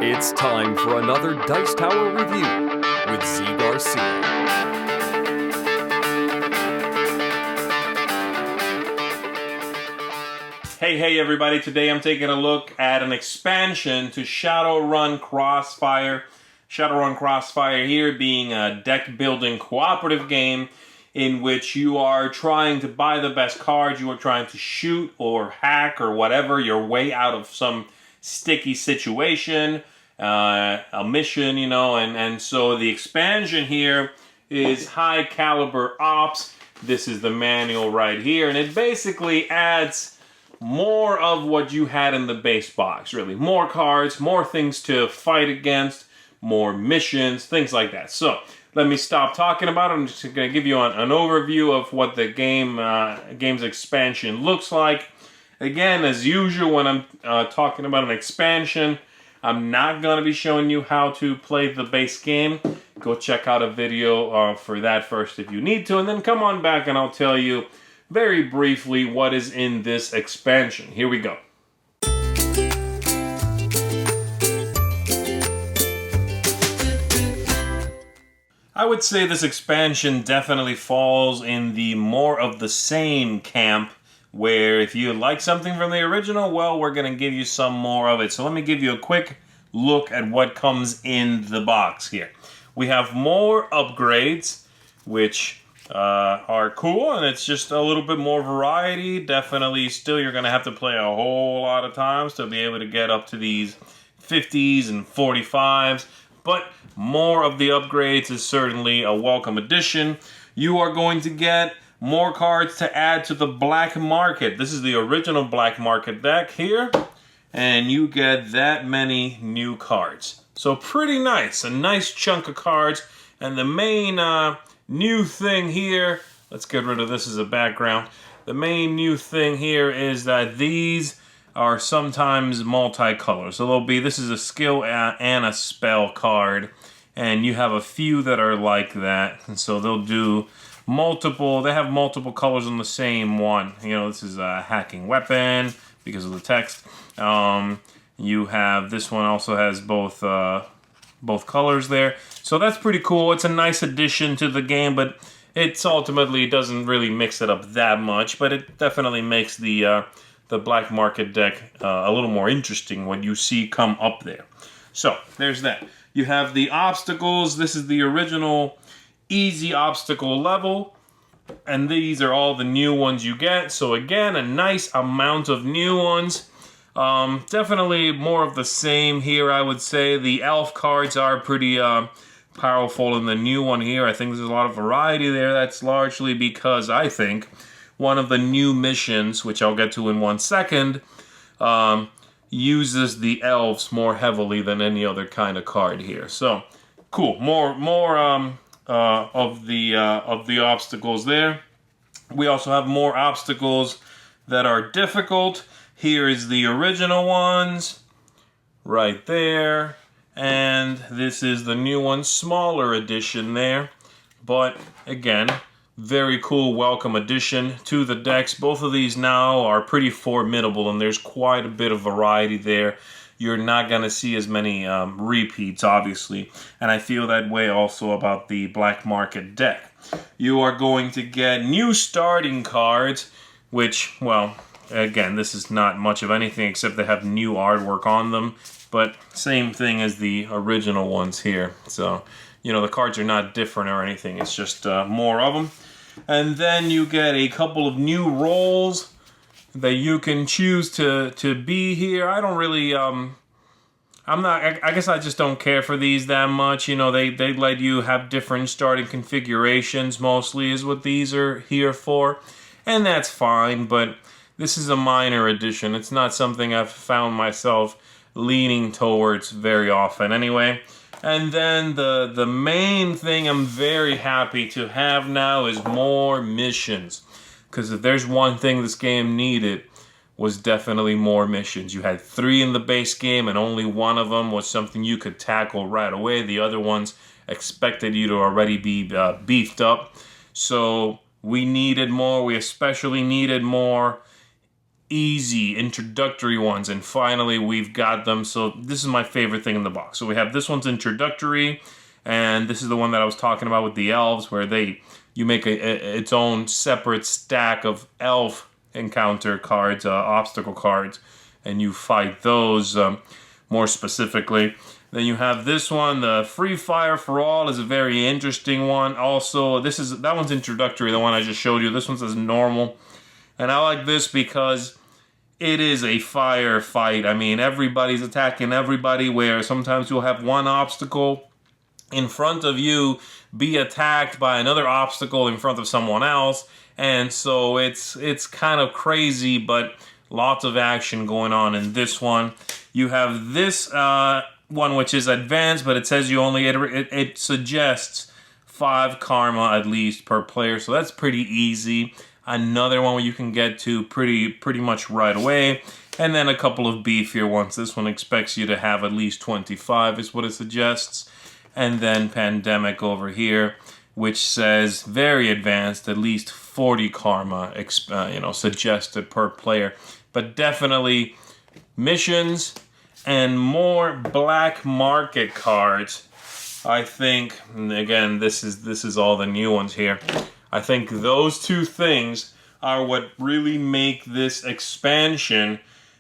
It's time for another Dice Tower review with Z Garcia. Hey everybody, today I'm taking a look at an expansion to Shadowrun Crossfire. Shadowrun Crossfire here being a deck building cooperative game in which you are trying to buy the best cards, you are trying to shoot or hack or whatever your way out of some sticky situation, a mission, and so the expansion here is high caliber ops. This is the manual right here, and it basically adds more of what you had in the base box, really. More cards, more things to fight against, more missions, things like that. So, let me stop talking about it. I'm just going to give you an overview of what the game's expansion looks like. Again, as usual, when I'm talking about an expansion, I'm not going to be showing you how to play the base game. Go check out a video for that first if you need to, and then come on back and I'll tell you very briefly what is in this expansion. Here we go. I would say this expansion definitely falls in the more of the same camp, where if you like something from the original, well, we're going to give you some more of it. So let me give you a quick look at what comes in the box here. We have more upgrades, which are cool, and it's just a little bit more variety. Definitely still you're going to have to play a whole lot of times to be able to get up to these 50s and 45s, but more of the upgrades is certainly a welcome addition. You are going to get more cards to add to the black market. This is the original black market deck here, and you get that many new cards. So pretty nice, a nice chunk of cards, and the main new thing here, let's get rid of this as a background. The main new thing here is that these are sometimes multicolor. So this is a skill and a spell card, and you have a few that are like that. And so they'll do they have multiple colors on the same one. This is a hacking weapon because of the text. You have this one also has both colors there. So that's pretty cool. It's a nice addition to the game, but it's ultimately doesn't really mix it up that much, but it definitely makes the black market deck a little more interesting when you see come up there. So there's that. You have the obstacles. This is the original easy obstacle level, and these are all the new ones you get. So again, a nice amount of new ones. Definitely more of the same here, I would say. The elf cards are pretty powerful in the new one here. I think there's a lot of variety there. That's largely because I think one of the new missions, which I'll get to in 1 second, uses the elves more heavily than any other kind of card here. So cool. More of the obstacles there. We also have more obstacles that are difficult. Here is the original ones, right there, and this is the new one, smaller edition there, but again, very cool welcome addition to the decks. Both of these now are pretty formidable, and there's quite a bit of variety there. You're not going to see as many repeats, obviously, and I feel that way also about the black market deck. You are going to get new starting cards, which, well, again, this is not much of anything except they have new artwork on them, but same thing as the original ones here. So, the cards are not different or anything. It's just more of them. And then you get a couple of new roles that you can choose to be here. I don't really, I guess I just don't care for these that much. They let you have different starting configurations mostly is what these are here for. And that's fine, but this is a minor addition. It's not something I've found myself leaning towards very often anyway. And then the main thing I'm very happy to have now is more missions. Because if there's one thing this game needed, was definitely more missions. You had 3 in the base game, and only one of them was something you could tackle right away. The other ones expected you to already be beefed up. So we needed more. We especially needed more easy introductory ones, and finally we've got them. So this is my favorite thing in the box. So we have this one's introductory, and this is the one that I was talking about with the elves, where you make its own separate stack of elf encounter cards, obstacle cards, and you fight those more specifically. Then you have this one, the Free Fire for All is a very interesting one. Also, that one's introductory, the one I just showed you. This one says normal. And I like this because it is a fire fight. I mean, everybody's attacking everybody, where sometimes you'll have one obstacle in front of you be attacked by another obstacle in front of someone else. And so it's kind of crazy, but lots of action going on in this one. You have this one, which is advanced, but it says it suggests 5 karma at least per player, so that's pretty easy. Another one where you can get to pretty much right away, and then a couple of beefier ones. This one expects you to have at least 25 is what it suggests. And then Pandemic over here, which says very advanced, at least 40 karma suggested per player. But definitely missions and more black market cards. I think, and again, this is all the new ones here. I think those two things are what really make this expansion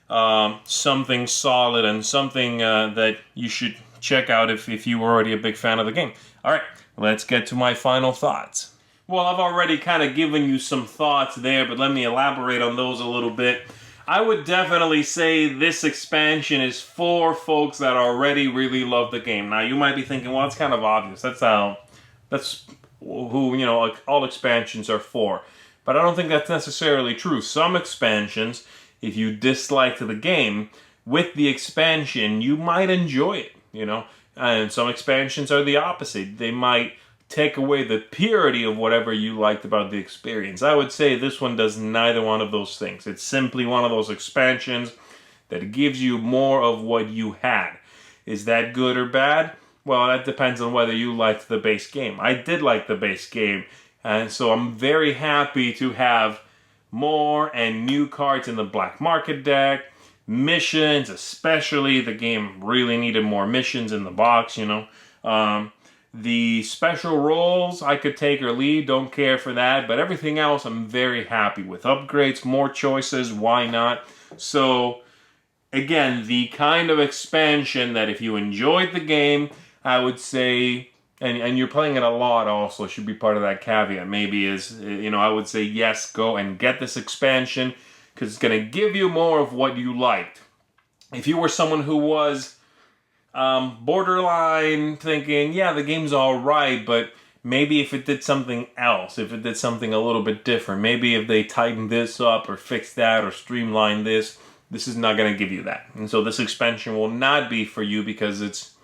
something solid and something that you should check out if you were already a big fan of the game. All right, let's get to my final thoughts. Well, I've already kind of given you some thoughts there, but let me elaborate on those a little bit. I would definitely say this expansion is for folks that already really love the game. Now, you might be thinking, well, it's kind of obvious. That's who, all expansions are for. But I don't think that's necessarily true. Some expansions, if you dislike the game, with the expansion, you might enjoy it, And some expansions are the opposite. They might take away the purity of whatever you liked about the experience. I would say this one does neither one of those things. It's simply one of those expansions that gives you more of what you had. Is that good or bad? Well, that depends on whether you liked the base game. I did like the base game, and so I'm very happy to have more and new cards in the black market deck. Missions, especially, the game really needed more missions in the box, The special roles I could take or leave, don't care for that, but everything else I'm very happy with. Upgrades, more choices, why not? So, again, the kind of expansion that if you enjoyed the game, I would say, and you're playing it a lot also, should be part of that caveat, maybe is, I would say yes, go and get this expansion, because it's going to give you more of what you liked. If you were someone who was borderline thinking, yeah, the game's all right, but maybe if it did something else, if it did something a little bit different, maybe if they tightened this up or fixed that or streamlined this is not going to give you that. And so this expansion will not be for you because it's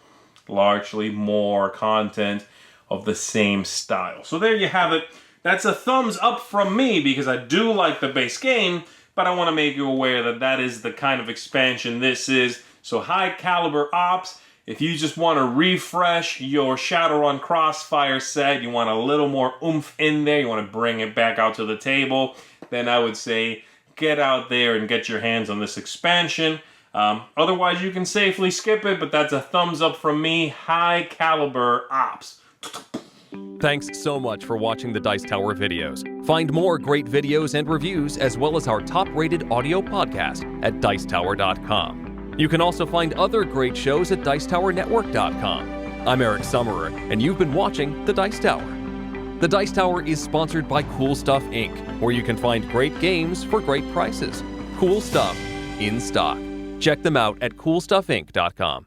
largely more content of the same style. So there you have it. That's a thumbs up from me because I do like the base game, but I want to make you aware that that is the kind of expansion this is. So high caliber ops, if you just want to refresh your Shadowrun Crossfire set, you want a little more oomph in there, you want to bring it back out to the table, then I would say get out there and get your hands on this expansion. Otherwise, you can safely skip it, but that's a thumbs up from me. High caliber ops. Thanks so much for watching the Dice Tower videos. Find more great videos and reviews, as well as our top-rated audio podcast at Dicetower.com. You can also find other great shows at Dicetowernetwork.com. I'm Eric Summerer, and you've been watching The Dice Tower. The Dice Tower is sponsored by Cool Stuff Inc., where you can find great games for great prices. Cool stuff in stock. Check them out at CoolStuffInc.com.